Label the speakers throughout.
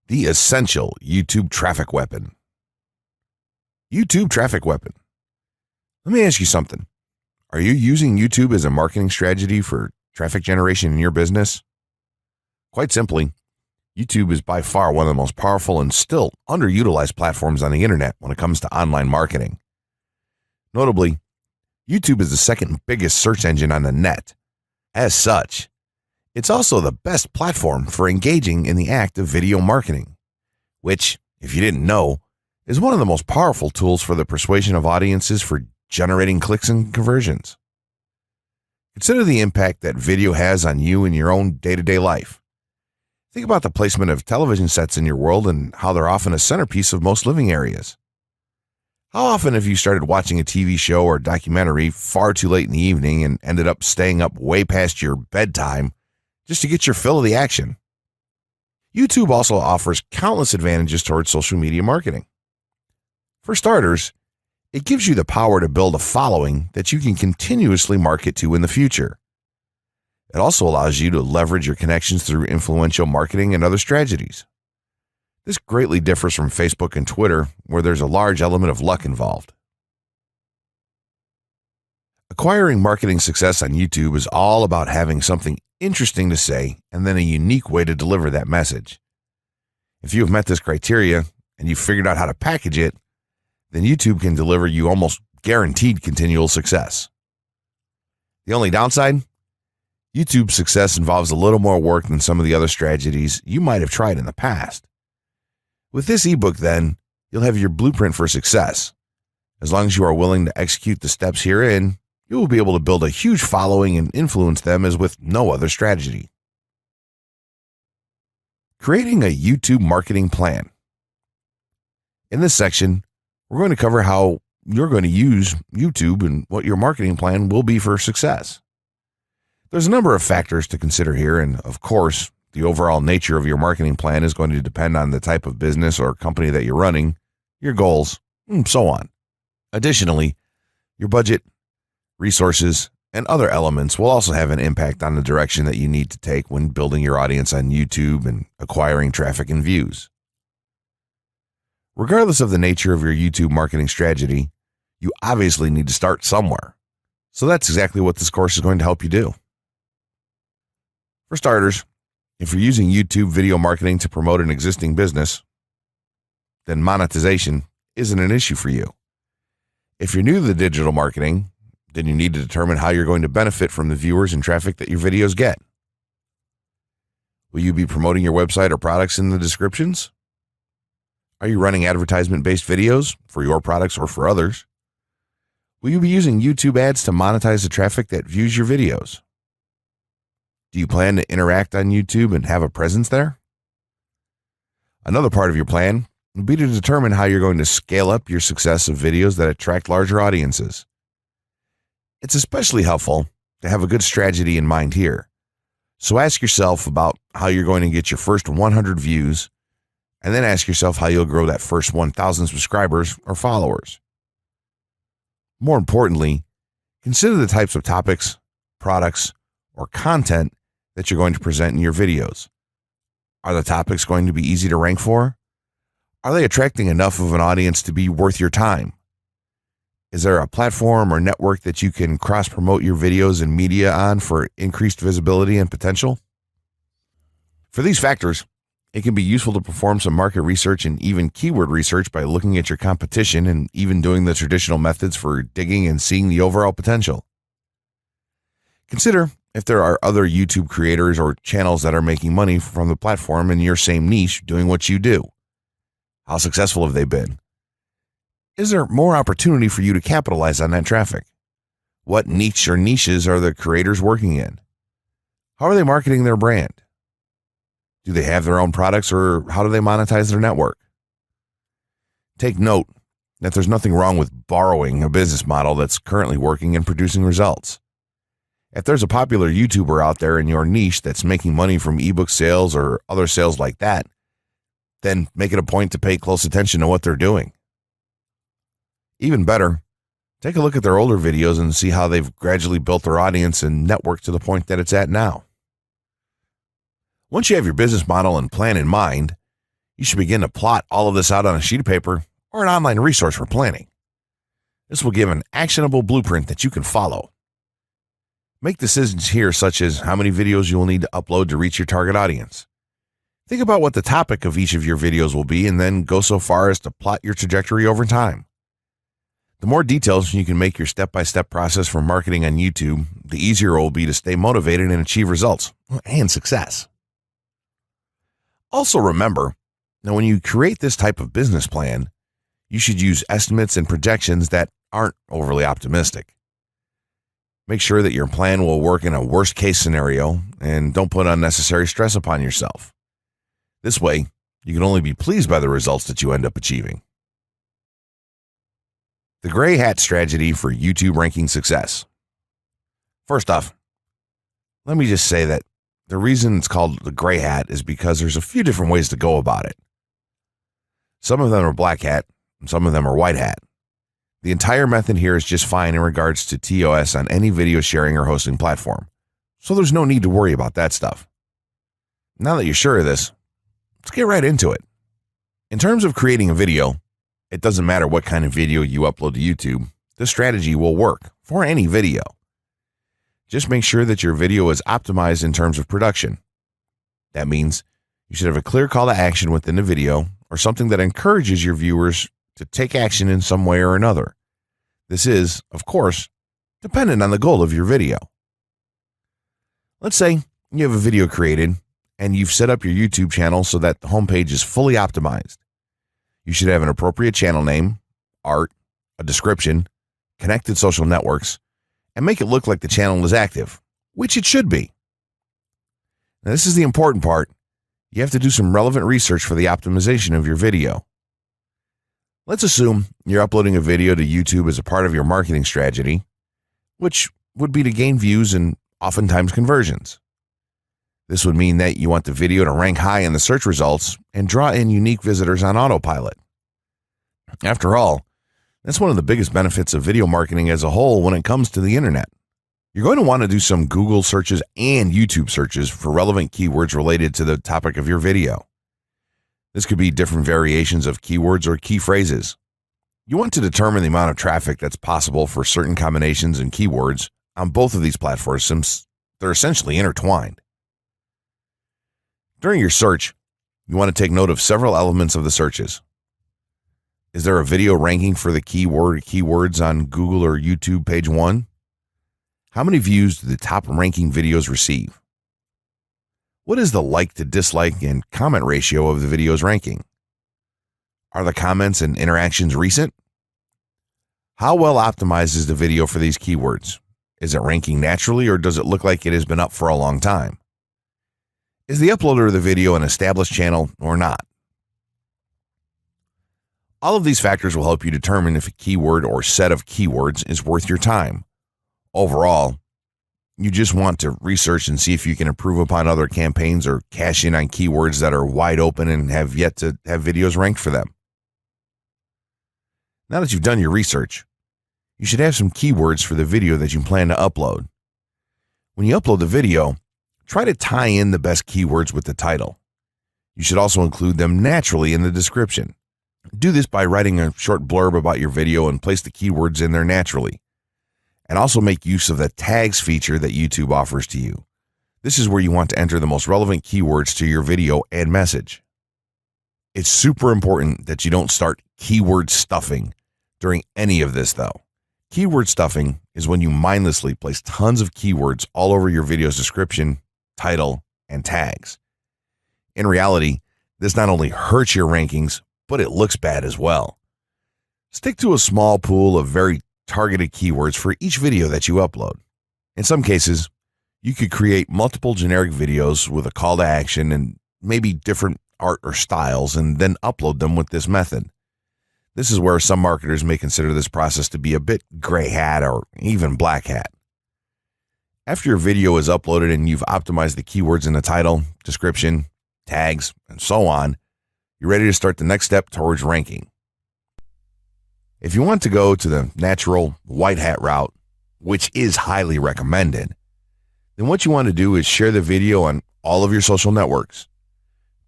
Speaker 1: The essential YouTube traffic weapon. YouTube traffic weapon. Let me ask you something. Are you using YouTube as a marketing strategy for traffic generation in your business? Quite simply, YouTube is by far one of the most powerful and still underutilized platforms on the internet when it comes to online marketing. Notably, YouTube is the second biggest search engine on the net. As such, it's also the best platform for engaging in the act of video marketing, which, if you didn't know, is one of the most powerful tools for the persuasion of audiences for generating clicks and conversions. Consider the impact that video has on you in your own day-to-day life. Think about the placement of television sets in your world and how they're often a centerpiece of most living areas. How often have you started watching a TV show or documentary far too late in the evening and ended up staying up way past your bedtime just to get your fill of the action? YouTube also offers countless advantages towards social media marketing. For starters, it gives you the power to build a following that you can continuously market to in the future. It also allows you to leverage your connections through influential marketing and other strategies. This greatly differs from Facebook and Twitter, where there's a large element of luck involved. Acquiring marketing success on YouTube is all about having something interesting to say and then a unique way to deliver that message. If you have met this criteria and you've figured out how to package it, then YouTube can deliver you almost guaranteed continual success. The only downside? YouTube's success involves a little more work than some of the other strategies you might have tried in the past. With this ebook, then, you'll have your blueprint for success. As long as you are willing to execute the steps herein, you will be able to build a huge following and influence them as with no other strategy. Creating a YouTube marketing plan. In this section, we're going to cover how you're going to use YouTube and what your marketing plan will be for success. There's a number of factors to consider here, and of course, the overall nature of your marketing plan is going to depend on the type of business or company that you're running, your goals, and so on. Additionally, your budget, resources, and other elements will also have an impact on the direction that you need to take when building your audience on YouTube and acquiring traffic and views. Regardless of the nature of your YouTube marketing strategy, you obviously need to start somewhere. So that's exactly what this course is going to help you do. For starters, if you're using YouTube video marketing to promote an existing business, then monetization isn't an issue for you. If you're new to the digital marketing, then you need to determine how you're going to benefit from the viewers and traffic that your videos get. Will you be promoting your website or products in the descriptions? Are you running advertisement-based videos for your products or for others? Will you be using YouTube ads to monetize the traffic that views your videos? Do you plan to interact on YouTube and have a presence there? Another part of your plan would be to determine how you're going to scale up your success of videos that attract larger audiences. It's especially helpful to have a good strategy in mind here. So ask yourself about how you're going to get your first 100 views, and then ask yourself how you'll grow that first 1,000 subscribers or followers. More importantly, consider the types of topics, products, or content that you're going to present in your videos. Are the topics going to be easy to rank for? Are they attracting enough of an audience to be worth your time? Is there a platform or network that you can cross-promote your videos and media on for increased visibility and potential? For these factors, it can be useful to perform some market research and even keyword research by looking at your competition and even doing the traditional methods for digging and seeing the overall potential. Consider if there are other YouTube creators or channels that are making money from the platform in your same niche doing what you do. How successful have they been? Is there more opportunity for you to capitalize on that traffic? What niche or niches are the creators working in? How are they marketing their brand? Do they have their own products, or how do they monetize their network? Take note that there's nothing wrong with borrowing a business model that's currently working and producing results. If there's a popular YouTuber out there in your niche that's making money from ebook sales or other sales like that, then make it a point to pay close attention to what they're doing. Even better, take a look at their older videos and see how they've gradually built their audience and network to the point that it's at now. Once you have your business model and plan in mind, You should begin to plot all of this out on a sheet of paper or an online resource for planning. This will give an actionable blueprint that you can follow. Make decisions here such as how many videos you will need to upload to reach your target audience. Think about what the topic of each of your videos will be and then go so far as to plot your trajectory over time. The more details you can make your step-by-step process for marketing on YouTube, the easier it will be to stay motivated and achieve results and success. Also remember, now when you create this type of business plan, you should use estimates and projections that aren't overly optimistic. Make sure that your plan will work in a worst-case scenario and don't put unnecessary stress upon yourself. This way, you can only be pleased by the results that you end up achieving. The gray hat strategy for YouTube ranking success. First off, let me just say that the reason it's called the gray hat is because there's a few different ways to go about it. Some of them are black hat and some of them are white hat. The entire method here is just fine in regards to TOS on any video sharing or hosting platform, so there's no need to worry about that stuff. Now that you're sure of this, let's get right into it. In terms of creating a video, it doesn't matter what kind of video you upload to YouTube, this strategy will work for any video. Just make sure that your video is optimized in terms of production. That means you should have a clear call to action within the video or something that encourages your viewers to take action in some way or another. This is, of course, dependent on the goal of your video. Let's say you have a video created and you've set up your YouTube channel so that the homepage is fully optimized. You should have an appropriate channel name, art, a description, connected social networks, and make it look like the channel is active, which it should be. Now, this is the important part. You have to do some relevant research for the optimization of your video. Let's assume you're uploading a video to YouTube as a part of your marketing strategy, which would be to gain views and oftentimes conversions. This would mean that you want the video to rank high in the search results and draw in unique visitors on autopilot. After all, that's one of the biggest benefits of video marketing as a whole when it comes to the internet. You're going to want to do some Google searches and YouTube searches for relevant keywords related to the topic of your video. This could be different variations of keywords or key phrases. You want to determine the amount of traffic that's possible for certain combinations and keywords on both of these platforms since they're essentially intertwined. During your search, you want to take note of several elements of the searches. Is there a video ranking for the keywords on Google or YouTube page 1? How many views do the top ranking videos receive? What is the like to dislike and comment ratio of the video's ranking? Are the comments and interactions recent? How well optimized is the video for these keywords? Is it ranking naturally or does it look like it has been up for a long time? Is the uploader of the video an established channel or not? All of these factors will help you determine if a keyword or set of keywords is worth your time. Overall, you just want to research and see if you can improve upon other campaigns or cash in on keywords that are wide open and have yet to have videos ranked for them. Now that you've done your research, you should have some keywords for the video that you plan to upload. When you upload the video, try to tie in the best keywords with the title. You should also include them naturally in the description. Do this by writing a short blurb about your video and place the keywords in there naturally. And also make use of the tags feature that YouTube offers to you. This is where you want to enter the most relevant keywords to your video and message. It's super important that you don't start keyword stuffing during any of this though. Keyword stuffing is when you mindlessly place tons of keywords all over your video's description, title, and tags. In reality, this not only hurts your rankings, but it looks bad as well. Stick to a small pool of very targeted keywords for each video that you upload. In some cases, you could create multiple generic videos with a call to action and maybe different art or styles and then upload them with this method. This is where some marketers may consider this process to be a bit gray hat or even black hat. After your video is uploaded and you've optimized the keywords in the title, description, tags, and so on, you're ready to start the next step towards ranking. If you want to go to the natural white hat route, which is highly recommended, then what you want to do is share the video on all of your social networks.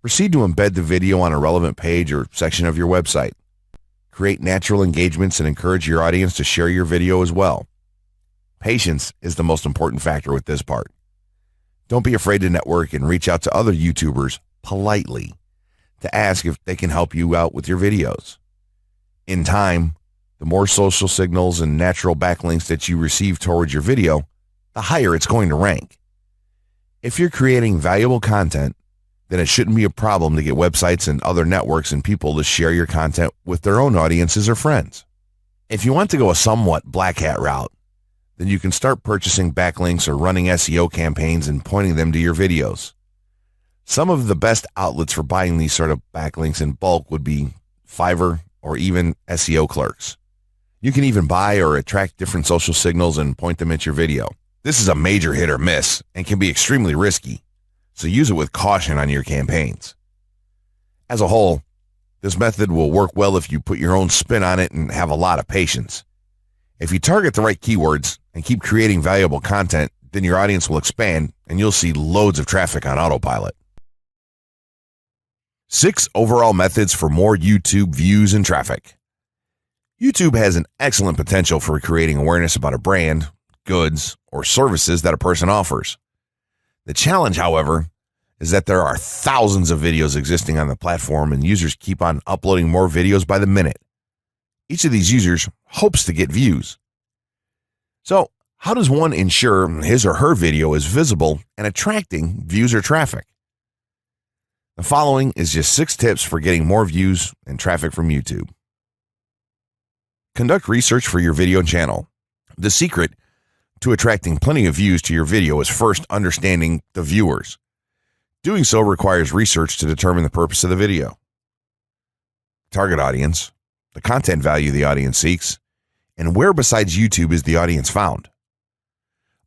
Speaker 1: Proceed to embed the video on a relevant page or section of your website. Create natural engagements and encourage your audience to share your video as well. Patience is the most important factor with this part. Don't be afraid to network and reach out to other YouTubers politely to ask if they can help you out with your videos. In time, the more social signals and natural backlinks that you receive towards your video, the higher it's going to rank. If you're creating valuable content, then it shouldn't be a problem to get websites and other networks and people to share your content with their own audiences or friends. If you want to go a somewhat black hat route, then you can start purchasing backlinks or running SEO campaigns and pointing them to your videos. Some of the best outlets for buying these sort of backlinks in bulk would be Fiverr or even SEO clerks. You can even buy or attract different social signals and point them at your video. This is a major hit or miss and can be extremely risky, so use it with caution on your campaigns. As a whole, this method will work well if you put your own spin on it and have a lot of patience. If you target the right keywords and keep creating valuable content, then your audience will expand and you'll see loads of traffic on autopilot. 6 overall methods for more YouTube views and traffic. YouTube has an excellent potential for creating awareness about a brand, goods, or services that a person offers. The challenge, however, is that there are thousands of videos existing on the platform and users keep on uploading more videos by the minute. Each of these users hopes to get views. So, how does one ensure his or her video is visible and attracting views or traffic? The following is just 6 tips for getting more views and traffic from YouTube. Conduct research for your video channel. The secret to attracting plenty of views to your video is first understanding the viewers. Doing so requires research to determine the purpose of the video, target audience, the content value the audience seeks, and where besides YouTube is the audience found.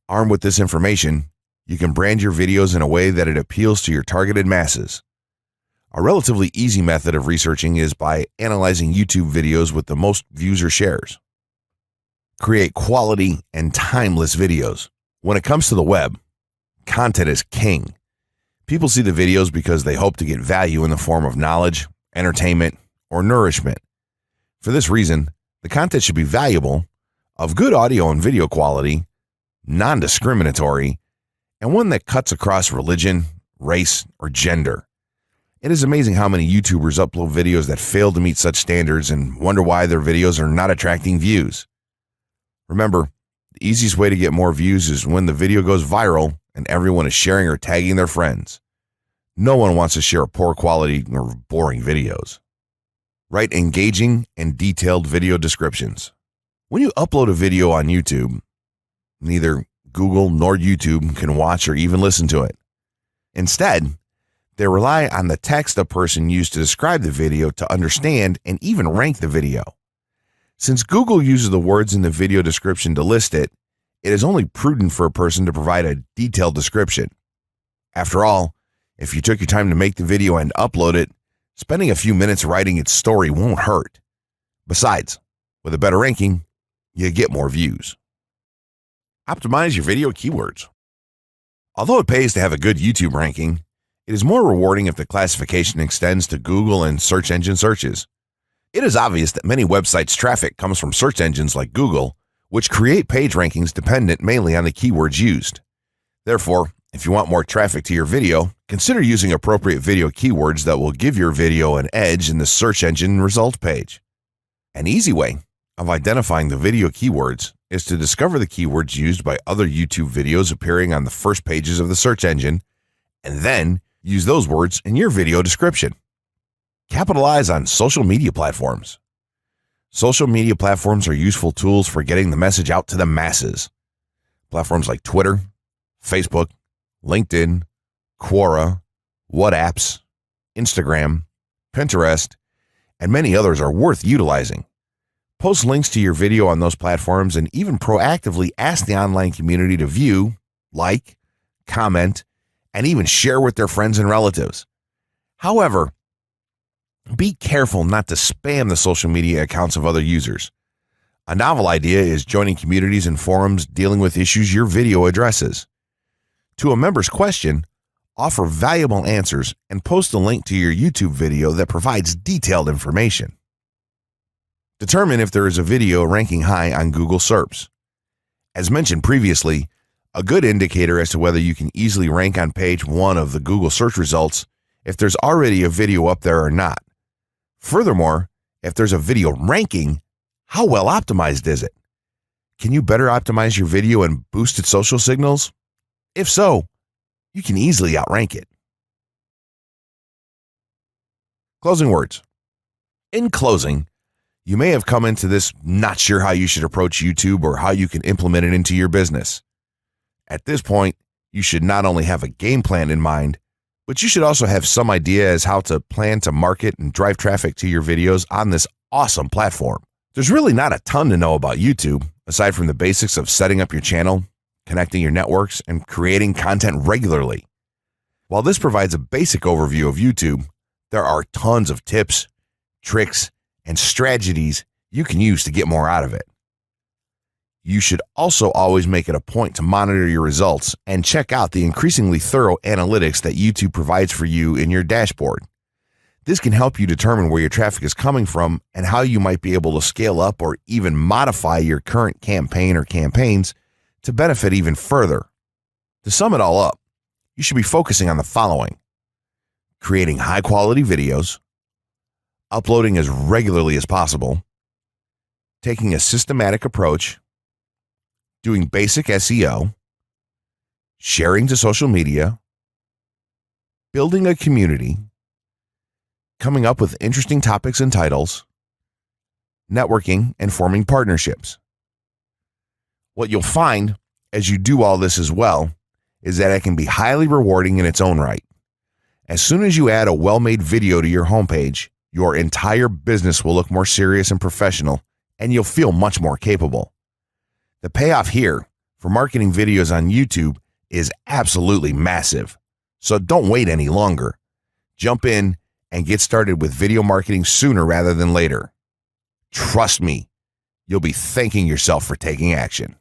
Speaker 1: Armed with this information, you can brand your videos in a way that it appeals to your targeted masses. A relatively easy method of researching is by analyzing YouTube videos with the most views or shares. Create quality and timeless videos. When it comes to the web, content is king. People see the videos because they hope to get value in the form of knowledge, entertainment, or nourishment. For this reason, the content should be valuable, of good audio and video quality, non-discriminatory, and one that cuts across religion, race, or gender. It is amazing how many YouTubers upload videos that fail to meet such standards and wonder why their videos are not attracting views. Remember, the easiest way to get more views is when the video goes viral and everyone is sharing or tagging their friends. No one wants to share poor quality or boring videos. Write engaging and detailed video descriptions. When you upload a video on YouTube, neither Google nor YouTube can watch or even listen to it. Instead, they rely on the text a person used to describe the video to understand and even rank the video. Since Google uses the words in the video description to list it, it is only prudent for a person to provide a detailed description. After all, if you took your time to make the video and upload it, spending a few minutes writing its story won't hurt. Besides, with a better ranking, you get more views. Optimize your video keywords. Although it pays to have a good YouTube ranking, it is more rewarding if the classification extends to Google and search engine searches. It is obvious that many websites' traffic comes from search engines like Google, which create page rankings dependent mainly on the keywords used. Therefore, if you want more traffic to your video, consider using appropriate video keywords that will give your video an edge in the search engine result page. An easy way of identifying the video keywords is to discover the keywords used by other YouTube videos appearing on the first pages of the search engine, and then use those words in your video description. Capitalize on social media platforms. Social media platforms are useful tools for getting the message out to the masses. Platforms like Twitter, Facebook, LinkedIn, Quora, WhatsApp, Instagram, Pinterest, and many others are worth utilizing. Post links to your video on those platforms and even proactively ask the online community to view, like, comment, and even share with their friends and relatives. However, be careful not to spam the social media accounts of other users. A novel idea is joining communities and forums dealing with issues your video addresses. To a member's question, offer valuable answers, and post a link to your YouTube video that provides detailed information. Determine if there is a video ranking high on Google SERPs. As mentioned previously, a good indicator as to whether you can easily rank on page 1 of the Google search results if there's already a video up there or not. Furthermore, if there's a video ranking, how well optimized is it? Can you better optimize your video and boost its social signals? If so, you can easily outrank it. Closing words. In closing, you may have come into this not sure how you should approach YouTube or how you can implement it into your business. At this point, you should not only have a game plan in mind, but you should also have some idea as how to plan to market and drive traffic to your videos on this awesome platform. There's really not a ton to know about YouTube, aside from the basics of setting up your channel, connecting your networks, and creating content regularly. While this provides a basic overview of YouTube, there are tons of tips, tricks, and strategies you can use to get more out of it. You should also always make it a point to monitor your results and check out the increasingly thorough analytics that YouTube provides for you in your dashboard. This can help you determine where your traffic is coming from and how you might be able to scale up or even modify your current campaign or campaigns to benefit even further. To sum it all up, you should be focusing on the following: creating high-quality videos, uploading as regularly as possible, taking a systematic approach, doing basic SEO, sharing to social media, building a community, coming up with interesting topics and titles, networking, and forming partnerships. What you'll find as you do all this as well is that it can be highly rewarding in its own right. As soon as you add a well-made video to your homepage, your entire business will look more serious and professional, and you'll feel much more capable. The payoff here for marketing videos on YouTube is absolutely massive. So don't wait any longer. Jump in and get started with video marketing sooner rather than later. Trust me, you'll be thanking yourself for taking action.